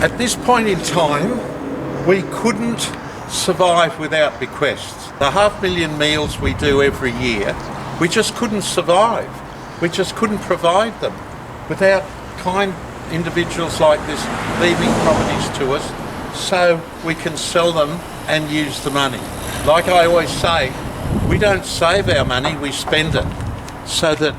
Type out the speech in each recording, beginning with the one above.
At this point in time, we couldn't survive without bequests. The 500,000 meals we do every year, we just couldn't survive. We just couldn't provide them without kind individuals like this leaving properties to us so we can sell them and use the money. Like I always say, we don't save our money, we spend it, so that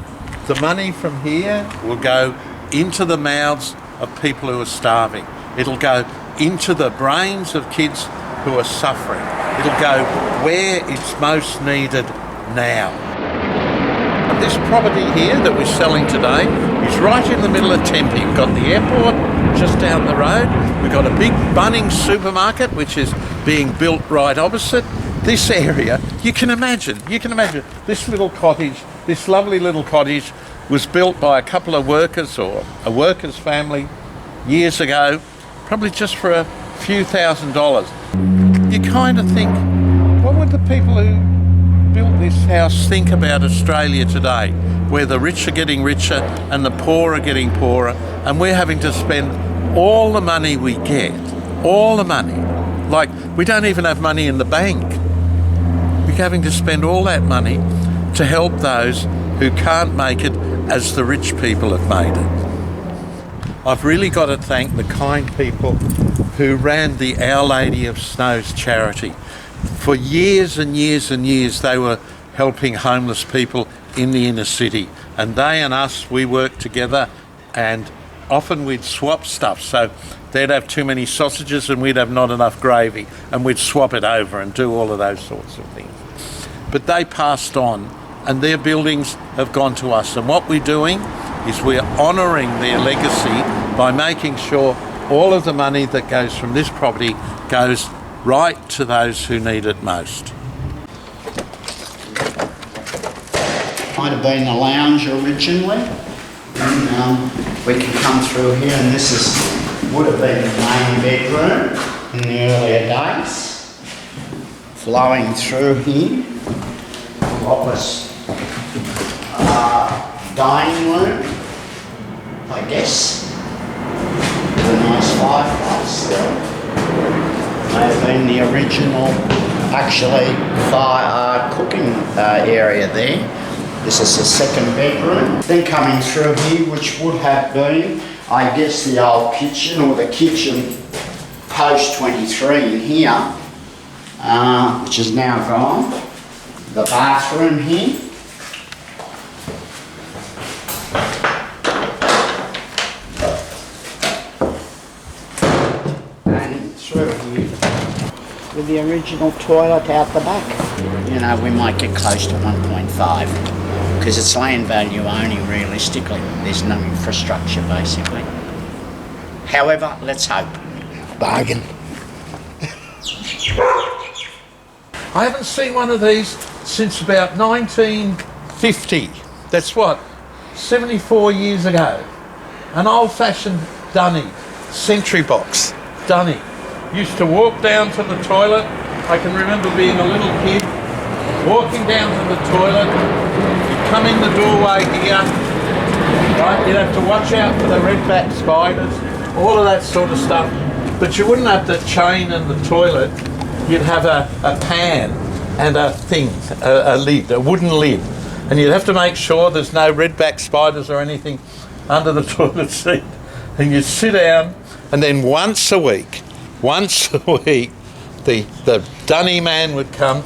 the money from here will go into the mouths of people who are starving. It'll go into the brains of kids who are suffering. It'll go where it's most needed now. This property here that we're selling today is right in the middle of Tempe. We've got the airport just down the road. We've got a big Bunnings supermarket which is being built right opposite. This area, you can imagine this little cottage, this lovely little cottage was built by a couple of workers or a worker's family years ago, probably just for a few $1,000s. You kind of think, what would the people who built this house think about Australia today, where the rich are getting richer and the poor are getting poorer, and we're having to spend all the money we get, all the money, like we don't even have money in the bank. We're having to spend all that money to help those who can't make it as the rich people have made it. I've really got to thank the kind people who ran the Our Lady of Snow's charity. For years and years and years they were helping homeless people in the inner city, and they and us, we worked together, and often we'd swap stuff. So they'd have too many sausages and we'd have not enough gravy, and we'd swap it over and do all of those sorts of things. But they passed on and their buildings have gone to us, and what we're doing is we're honouring their legacy by making sure all of the money that goes from this property goes right to those who need it most. Might have been the lounge originally, and we can come through here, and this would have been the main bedroom in the earlier days. Flowing through here, what was dining room, I guess. With a nice fireplace there. May have been the original, actually, fire cooking area there. This is the second bedroom. Then coming through here, which would have been, I guess, the old kitchen, or the kitchen post 23 in here, which is now gone. The bathroom here. And through here with the original toilet out the back. You know, we might get close to 1.5 because it's land value only realistically. There's no infrastructure basically. However, let's hope. Bargain. I haven't seen one of these since about 1950. That's what, 74 years ago. An old-fashioned dunny, sentry box dunny. Used to walk down to the toilet. I can remember being a little kid, walking down to the toilet. You'd come in the doorway here, right? You'd have to watch out for the redback spiders, all of that sort of stuff. But you wouldn't have the chain in the toilet. You'd have a pan and a thing, a lid, a wooden lid. And you'd have to make sure there's no redback spiders or anything under the toilet seat. And you'd sit down, and then once a week, the dunny man would come,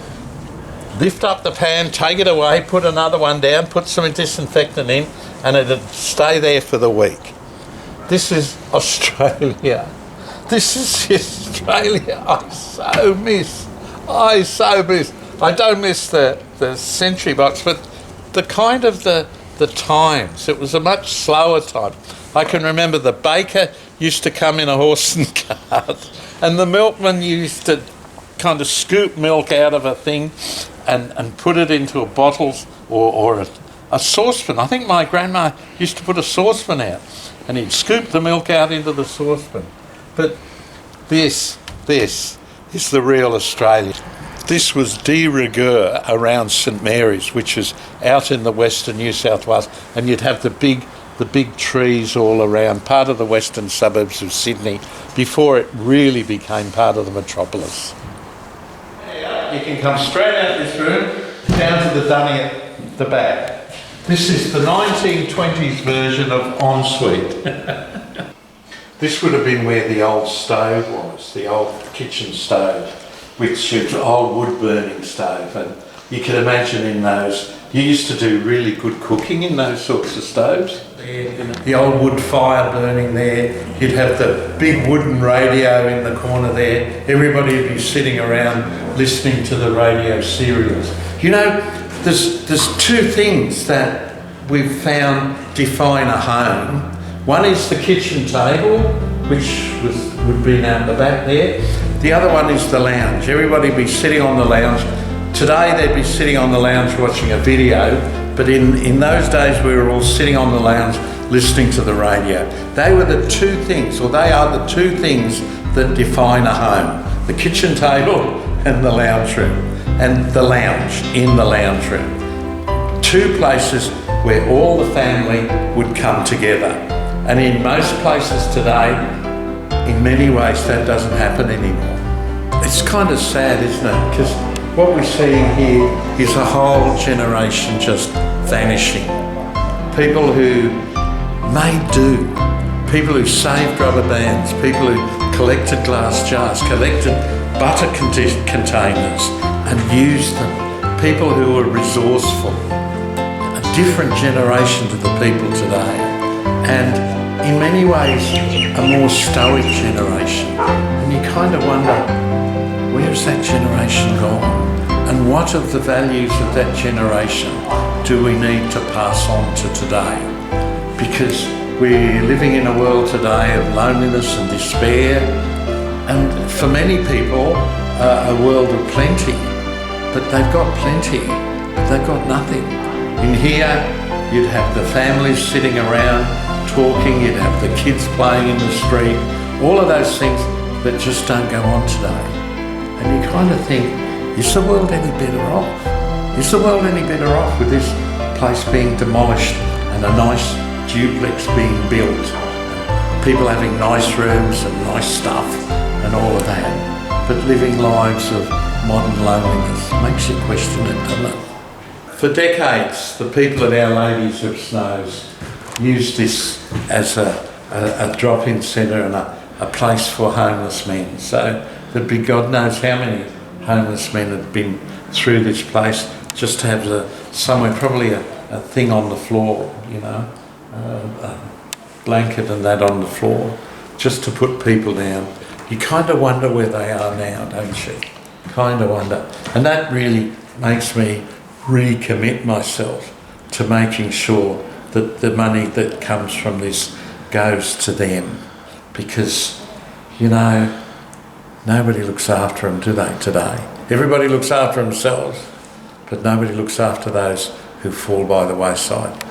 lift up the pan, take it away, put another one down, put some disinfectant in, and it'd stay there for the week. This is Australia. This is Australia. I don't miss the sentry box, but the kind of the times. It was a much slower time. I can remember the baker used to come in a horse and cart, and the milkman used to kind of scoop milk out of a thing and put it into a bottle or a saucepan. I think my grandma used to put a saucepan out, and he'd scoop the milk out into the saucepan. But this is the real Australia. This was de rigueur around St Mary's, which is out in the western New South Wales, and you'd have the big the big trees all around, part of the western suburbs of Sydney, before it really became part of the metropolis. You can come straight out this room, down to the dunny at the back. This is the 1920s version of ensuite. This would have been where the old stove was, the old kitchen stove, which is an old wood burning stove. And you can imagine in those, you used to do really good cooking in those sorts of stoves. The old wood fire burning there, you'd have the big wooden radio in the corner there, everybody would be sitting around listening to the radio serials. You know, there's two things that we've found define a home. One is the kitchen table, which would be down the back there. The other one is the lounge. Everybody would be sitting on the lounge. Today they'd be sitting on the lounge watching a video, but in those days we were all sitting on the lounge listening to the radio. They were the two things, or they are the two things that define a home. The kitchen table and the lounge room. And the lounge, in the lounge room. Two places where all the family would come together. And in most places today, in many ways that doesn't happen anymore. It's kind of sad, isn't it? Because what we're seeing here is a whole generation just vanishing. People who made do, people who saved rubber bands, people who collected glass jars, collected butter containers and used them, people who were resourceful. A different generation to the people today. And in many ways, a more stoic generation. And you kind of wonder, where's that generation gone? And what of the values of that generation do we need to pass on to today? Because we're living in a world today of loneliness and despair, and for many people, a world of plenty. But they've got plenty, but they've got nothing. In here, you'd have the families sitting around talking, you'd have the kids playing in the street, all of those things that just don't go on today. And you kind of think, is the world any better off? Is the world any better off with this place being demolished and a nice duplex being built? People having nice rooms and nice stuff and all of that, but living lives of modern loneliness makes you question it, doesn't it? For decades, the people at Our Ladies of Snows used this as a drop-in centre and a place for homeless men. So there'd be God knows how many homeless men had been through this place just to have somewhere, probably a thing on the floor, you know, a blanket and that on the floor, just to put people down. You kind of wonder where they are now, don't you? Kind of wonder. And that really makes me recommit myself to making sure that the money that comes from this goes to them, because, you know, nobody looks after them, do they, today? Everybody looks after themselves, but nobody looks after those who fall by the wayside.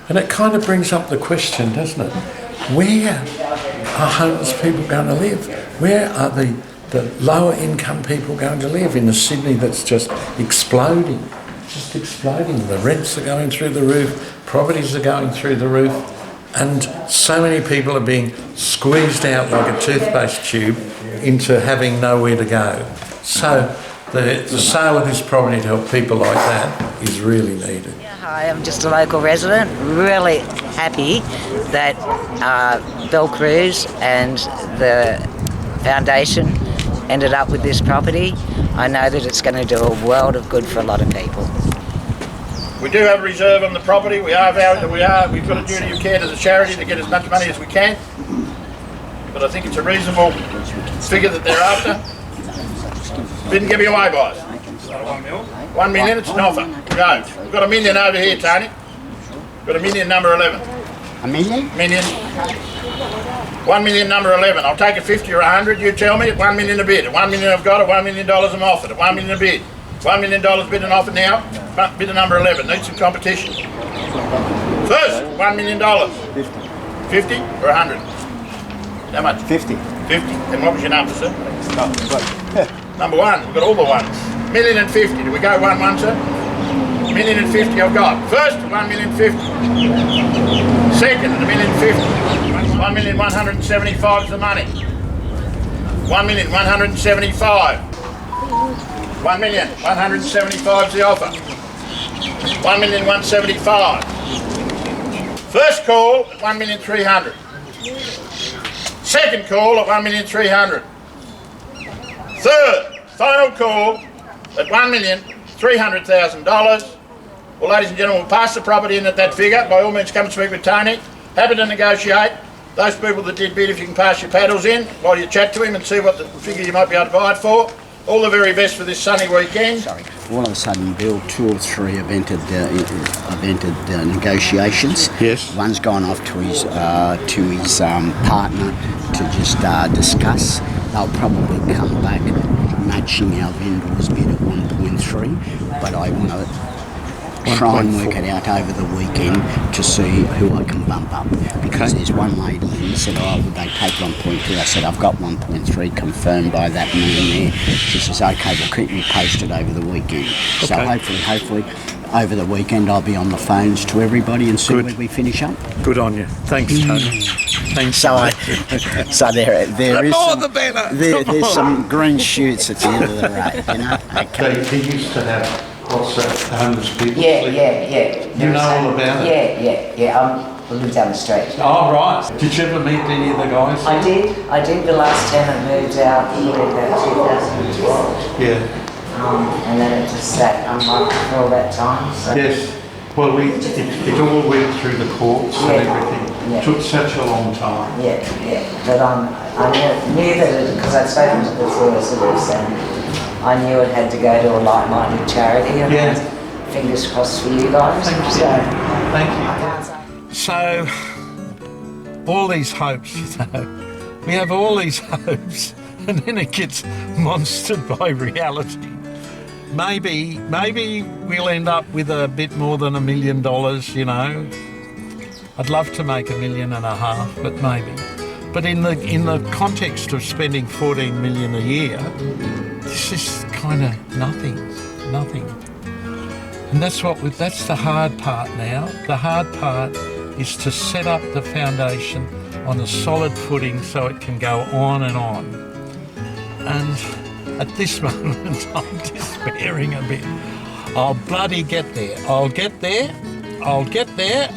And it kind of brings up the question, doesn't it? Where are homeless people going to live? Where are the lower income people going to live in a Sydney that's just exploding? Just exploding. The rents are going through the roof, properties are going through the roof, and so many people are being squeezed out like a toothpaste tube into having nowhere to go. So the sale of this property to help people like that is really needed. Hi, I'm just a local resident, really happy that Bell Cruise and the foundation ended up with this property. I know that it's going to do a world of good for a lot of people. We do have a reserve on the property. We've got a duty of care as a charity to get as much money as we can. But I think it's a reasonable figure that they're after. Didn't give me away, boys. 1 million, it's an offer. Go. We've got a million over here, Tony. Got a million, number 11. A million? Million. 1 million, number 11. I'll take a 50 or 100. You tell me at 1 million a bid. At 1 million I've got it. $1 million I'm offered. At 1 million a bid. $1 million bid and offer now. Bid of number 11. Need some competition. First, $1 million. 50 or 100? How much? 50. 50. And what was your number, sir? Number one. We've got all the ones. $1,050,000. Do we go 1-1, sir? 1,050,000 I've got. First, 1,050,000. Second, 1,050,000. 1,175,000 is the money. 1,175,000. 1,175,000 is the offer. 1,175,000. First call at 1,300,000. Second call at 1,300,000. Third, final call at $1,300,000. Well, ladies and gentlemen, we'll pass the property in at that figure. By all means, come and speak with Tony. Happy to negotiate. Those people that did bid, if you can pass your paddles in while you chat to him and see what the figure you might be able to buy it for. All the very best for this sunny weekend. Sorry. All of a sudden, Bill, 2 or 3 have entered negotiations. Yes. One's gone off to his partner to just discuss. They'll probably come back matching our vendor's bid at 1.3, but I want to try and work it out over the weekend to see who I can bump up. Because there's one lady who said, oh, would they take 1.2? I said, I've got 1.3 confirmed by that man there. She says, okay, well, keep me posted over the weekend. Okay. So hopefully, over the weekend I'll be on the phones to everybody and see where we finish up. Good on you. Thanks, Tony. Thanks. So there is more some, the better. There's some green shoots at the end of the road, you know. Okay. They used to have what's that, homeless people. Yeah. You know all about it? Yeah. I live down the street. Oh, right. Did you ever meet any of the guys? I did. The last tenant moved out in about 2012. Yeah. And then it just sat unlocked for all that time. So. Yes. Well, it all went through the courts and everything. Yeah. It took such a long time. Yeah. But I knew that because I'd spoken to the solicitors and I knew it had to go to a like-minded charity. And fingers crossed for you guys. Thank you. Thank you. So, all these hopes, we have all these hopes, and then it gets monstered by reality. Maybe we'll end up with a bit more than $1 million, I'd love to make $1.5 million, but maybe. But in the context of spending $14 million a year, this is kind of nothing. And that's the hard part now. The hard part is to set up the foundation on a solid footing so it can go on and on. And at this moment, I'm despairing a bit. I'll bloody get there. I'll get there,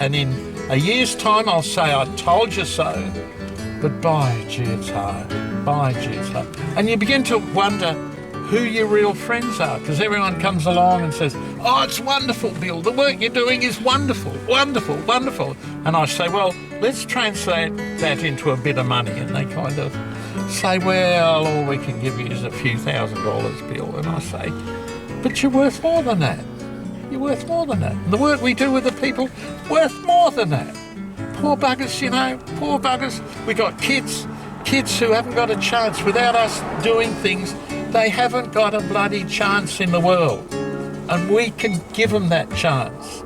and in a year's time, I'll say, I told you so. But by gee, it's hard. And you begin to wonder who your real friends are, because everyone comes along and says, oh, it's wonderful, Bill, the work you're doing is wonderful. And I say, well, let's translate that into a bit of money. And they kind of say, well, all we can give you is a few $1,000s, Bill. And I say, but you're worth more than that. And the work we do with the people, worth more than that. Poor buggers, poor buggers. We got kids who haven't got a chance. Without us doing things, they haven't got a bloody chance in the world. And we can give them that chance.